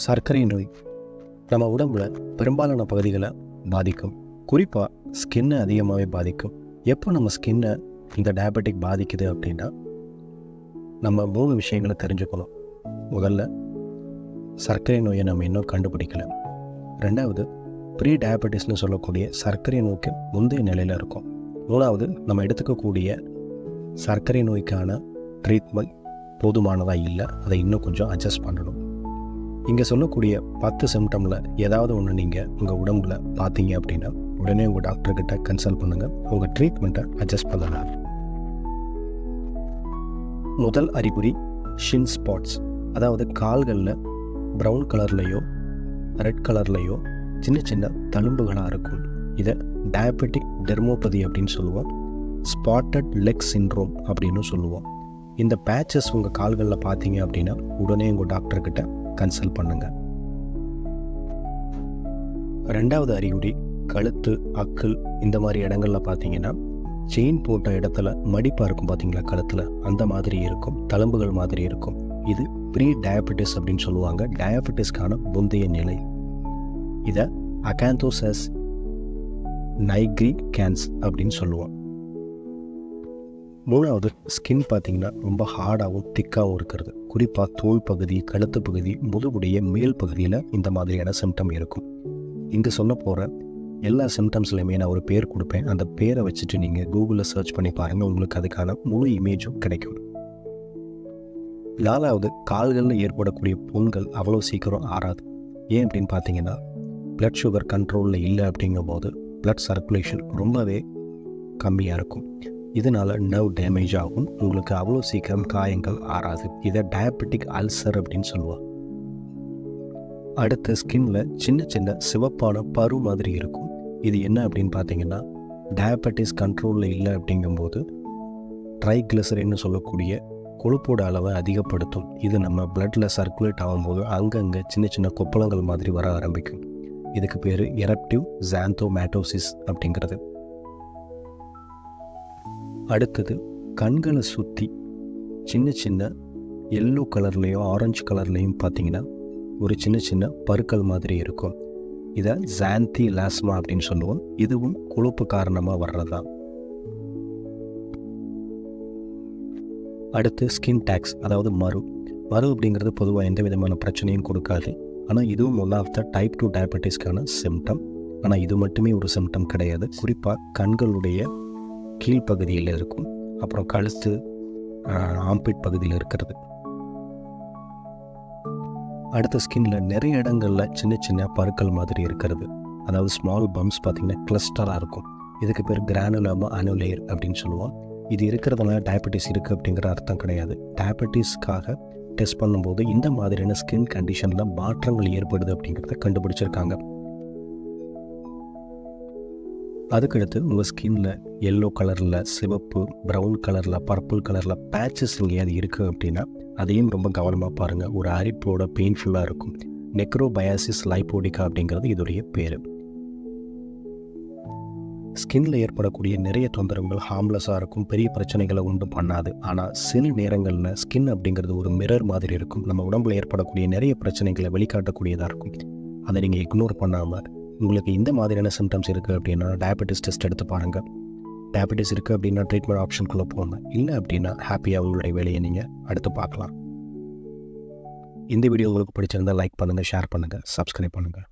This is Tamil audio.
சர்க்கரை நோய் நம்ம உடம்புல பெரும்பாலான பகுதிகளை பாதிக்கும். குறிப்பாக ஸ்கின்னை அதிகமாகவே பாதிக்கும். எப்போ நம்ம ஸ்கின்னை இந்த டயபெட்டிக் பாதிக்குது அப்படின்னா நம்ம 3 விஷயங்களை தெரிஞ்சுக்கணும். முதல்ல, சர்க்கரை நோயை நம்ம இன்னும் கண்டுபிடிக்கல. ரெண்டாவது, ப்ரீ டயபெட்டிஸ்னு சொல்லக்கூடிய சர்க்கரை நோய்க்கு முந்தைய நிலையில் இருக்கும். மூணாவது, நம்ம எடுத்துக்கக்கூடிய சர்க்கரை நோய்க்கான ட்ரீட்மெண்ட் போதுமானதாக இல்லை, அதை இன்னும் கொஞ்சம் அட்ஜஸ்ட் பண்ணணும். இங்கே சொல்லக்கூடிய 10 சிம்டமில் ஏதாவது ஒன்று நீங்கள் உங்கள் உடம்புல பார்த்தீங்க அப்படின்னா உடனே உங்கள் டாக்டர்கிட்ட கன்சல்ட் பண்ணுங்கள், உங்கள் ட்ரீட்மெண்ட்டை அட்ஜஸ்ட் பண்ணலாம். முதல் அறிகுறி ஷின் ஸ்பாட்ஸ், அதாவது கால்களில் ப்ரௌன் கலர்லேயோ ரெட் கலர்லேயோ சின்ன சின்ன தழும்புகளாக இருக்கும். இதை டயபெட்டிக் டெர்மோபதி அப்படின்னு சொல்லுவோம். ஸ்பாட்டட் லெக் சிண்ட்ரோம் அப்படின்னு சொல்லுவோம். இந்த பேச்சஸ் உங்கள் கால்களில் பார்த்தீங்க அப்படின்னா உடனே உங்கள் டாக்டர்கிட்ட கன்சல்ட் பண்ணுங்கள். ரெண்டாவது அறிகுறி கழுத்து, அக்கிள் இந்த மாதிரி இடங்களில் பார்த்தீங்கன்னா செயின் போட்ட இடத்துல மடிப்பாக இருக்கும் பார்த்தீங்களா, கழுத்தில் அந்த மாதிரி இருக்கும், தழும்புகள் மாதிரி இருக்கும். இது ப்ரீ டயபெட்டிஸ் அப்படின்னு சொல்லுவாங்க, டயபெட்டிஸ்க்கான முந்தைய நிலை. இதை அகாந்தோசஸ் நைக்ரிகேன்ஸ் அப்படின்னு சொல்லுவோம். மூணாவது, ஸ்கின் பார்த்திங்கன்னா ரொம்ப ஹார்டாகவும் திக்காகவும் இருக்கிறது. குறிப்பாக தோல் பகுதி, கழுத்து பகுதி, முதுகுடைய மேல் பகுதியில் இந்த மாதிரியான சிம்டம் இருக்கும். இங்கே சொல்ல போகிற எல்லா சிம்டம்ஸ்லையுமே நான் ஒரு பேர் கொடுப்பேன். அந்த பேரை வச்சுட்டு நீங்கள் கூகுளில் சர்ச் பண்ணி பாருங்கள், உங்களுக்கு அதுக்கான முழு இமேஜும் கிடைக்கும். நாலாவது, கால்களில் ஏற்படக்கூடிய புண்கள் அவ்வளோ சீக்கிரம் ஆறாது. ஏன் அப்படின்னு பார்த்தீங்கன்னா ப்ளட் சுகர் கண்ட்ரோலில் இல்லை அப்படிங்கும்போது ப்ளட் சர்க்குலேஷன் ரொம்பவே கம்மியாக இருக்கும். இதனால் நர்வ் டேமேஜ் ஆகும், உங்களுக்கு அவ்வளோ சீக்கிரம் காயங்கள் ஆறாது. இதை டயபெட்டிக் அல்சர் அப்படின்னு சொல்லுவாள். அடுத்து, ஸ்கின்ல சின்ன சின்ன சிவப்பான பரு மாதிரி இருக்கும். இது என்ன அப்படின்னு பார்த்தீங்கன்னா டயபெட்டிஸ் கண்ட்ரோலில் இல்லை அப்படிங்கும்போது ட்ரைக்ளிசரின்னு சொல்லக்கூடிய கொழுப்போட அளவை அதிகப்படுத்தும். இது நம்ம பிளட்டில் சர்க்குலேட் ஆகும்போது அங்கங்கே சின்ன சின்ன கொப்பளங்கள் மாதிரி வர ஆரம்பிக்கும். இதுக்கு பேர் எரப்டிவ் ஜாந்தோமேட்டோசிஸ் அப்படிங்கிறது. அடுத்தது, கண்களை சுற்றி சின்ன சின்ன எல்லோ கலர்லேயும் ஆரஞ்சு கலர்லேயும் பார்த்தீங்கன்னா ஒரு சின்ன சின்ன பருக்கள் மாதிரி இருக்கும். இதை ஜாந்தி லாஸ்மா அப்படின்னு சொல்லுவோம். இதுவும் கொழுப்பு காரணமாக வர்றதுதான். அடுத்து, ஸ்கின் டேக்ஸ், அதாவது மரு அப்படிங்கிறது பொதுவாக எந்த விதமான பிரச்சனையும் கொடுக்காது. ஆனால் இதுவும் ஒன் ஆஃப் த டைப் 2 டயபெட்டிஸ்க்கான சிம்டம். ஆனால் இது மட்டுமே ஒரு சிம்டம் கிடையாது. குறிப்பாக கண்களுடைய கீழ்ப்பகுதியில் இருக்கும், அப்புறம் கழுத்து, ஆம்பிட் பகுதியில் இருக்கிறது. அடுத்த, ஸ்கின்ல நிறைய இடங்களில் சின்ன சின்ன பருக்கள் மாதிரி இருக்கிறது, அதாவது ஸ்மால் பம்ப்ஸ் பார்த்திங்கன்னா கிளஸ்டராக இருக்கும். இதுக்கு பேர் கிரானுலோமா அனுலேயர் அப்படின்னு சொல்லுவோம். இது இருக்கிறதுனால டயபெட்டிஸ் இருக்குது அப்படிங்கிற அர்த்தம் கிடையாது. டயபெட்டிஸ்க்காக டெஸ்ட் பண்ணும்போது இந்த மாதிரியான ஸ்கின் கண்டிஷனில் மாற்றங்கள் ஏற்படுது அப்படிங்கிறத கண்டுபிடிச்சிருக்காங்க. அதுக்கடுத்து, உங்கள் ஸ்கின்ல எல்லோ கலரில், சிவப்பு, ப்ரௌன் கலரில், பர்பிள் கலரில் பேச்சஸ் எங்கேயாவது இருக்குது அப்படின்னா அதையும் ரொம்ப கவனமாக பாருங்கள். ஒரு அரிப்போட பெயின்ஃபுல்லாக இருக்கும். நெக்ரோபயாசிஸ் லைப்போடிகா அப்படிங்கிறது இதோடைய பேர். ஸ்கின்ல ஏற்படக்கூடிய நிறைய தொந்தரவுகள் ஹார்ம்லெஸ்ஸாக இருக்கும், பெரிய பிரச்சனைகளை உண்டு பண்ணாது. ஆனால் சில நேரங்களில் ஸ்கின் அப்படிங்கிறது ஒரு மிரர் மாதிரி இருக்கும். நம்ம உடம்புல ஏற்படக்கூடிய நிறைய பிரச்சனைகளை வெளிக்காட்டக்கூடியதாக இருக்கும். அதை நீங்கள் இக்னோர் பண்ணாமல் உங்களுக்கு இந்த மாதிரியான சிம்டம்ஸ் இருக்குது அப்படின்னா டயபெட்டிஸ் டெஸ்ட் எடுத்து பாருங்கள். டயபெட்டிஸ் இருக்குது அப்படின்னா ட்ரீட்மெண்ட் ஆப்ஷனுக்குள்ளே போங்க. இல்லை அப்படின்னா ஹாப்பியாக உங்களுடைய வேலையை நீங்கள் அடுத்து பார்க்கலாம். இந்த வீடியோ உங்களுக்கு பிடிச்சிருந்தால் லைக் பண்ணுங்கள், ஷேர் பண்ணுங்கள், சப்ஸ்கிரைப் பண்ணுங்கள்.